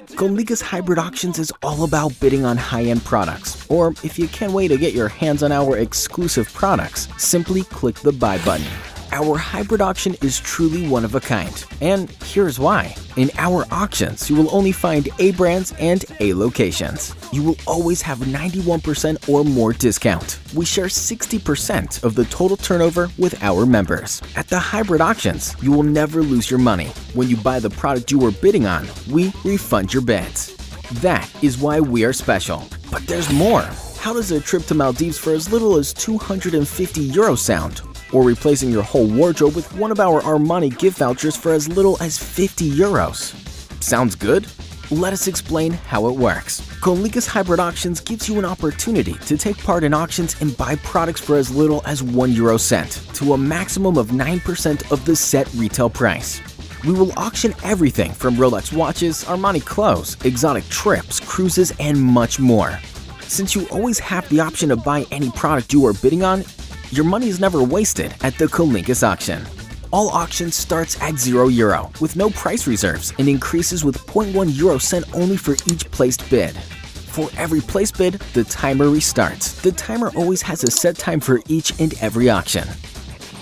Conligas Hybrid Auctions is all about bidding on high-end products, or if you can't wait to get your hands on our exclusive products, simply click the buy button. Our hybrid auction is truly one of a kind, and here's why. In our auctions, you will only find A brands and A locations. You will always have 91% or more discount. We share 60% of the total turnover with our members. At the hybrid auctions, you will never lose your money. When you buy the product you were bidding on, we refund your bids. That is why we are special. But there's more. How does a trip to Maldives for as little as €250 sound? Or replacing your whole wardrobe with one of our Armani gift vouchers for as little as €50. Sounds good? Let us explain how it works. Conligas Hybrid Auctions gives you an opportunity to take part in auctions and buy products for as little as €1 to a maximum of 9% of the set retail price. We will auction everything from Rolex watches, Armani clothes, exotic trips, cruises, and much more. Since you always have the option to buy any product you are bidding on, your money is never wasted at the Conligas auction. All auctions starts at €0 with no price reserves and increases with €0.1 only for each placed bid. For every placed bid, the timer restarts. The timer always has a set time for each and every auction.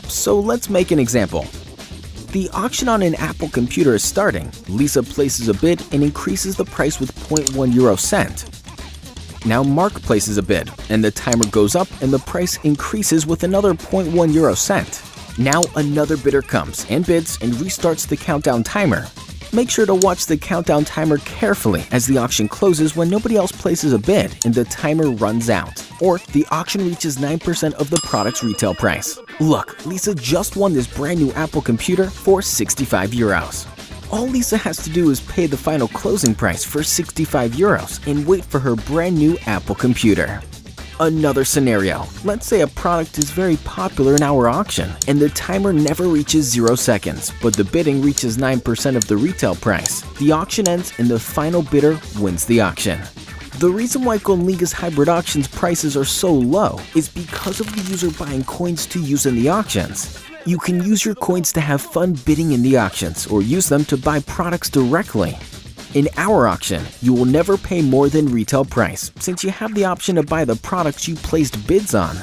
So let's make an example. The auction on an Apple computer is starting. Lisa places a bid and increases the price with €0.1. Now Mark places a bid, and the timer goes up and the price increases with another €0.1. Now another bidder comes and bids and restarts the countdown timer. Make sure to watch the countdown timer carefully as the auction closes when nobody else places a bid and the timer runs out, or the auction reaches 9% of the product's retail price. Look, Lisa just won this brand new Apple computer for €65. All Lisa has to do is pay the final closing price for €65 and wait for her brand new Apple computer. Another scenario. Let's say a product is very popular in our auction and the timer never reaches 0 seconds, but the bidding reaches 9% of the retail price. The auction ends and the final bidder wins the auction. The reason why Conligas Hybrid Auctions prices are so low is because of the user buying coins to use in the auctions. You can use your coins to have fun bidding in the auctions or use them to buy products directly. In our auction, you will never pay more than retail price since you have the option to buy the products you placed bids on.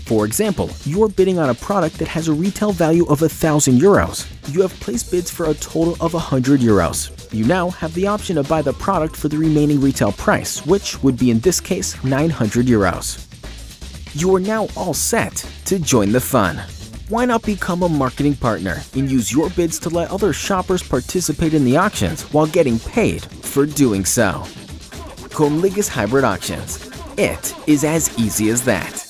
For example, you are bidding on a product that has a retail value of €1,000. You have placed bids for a total of €100. You now have the option to buy the product for the remaining retail price, which would be in this case €900. You are now all set to join the fun. Why not become a marketing partner and use your bids to let other shoppers participate in the auctions while getting paid for doing so? Conligas Hybrid Auctions. It is as easy as that.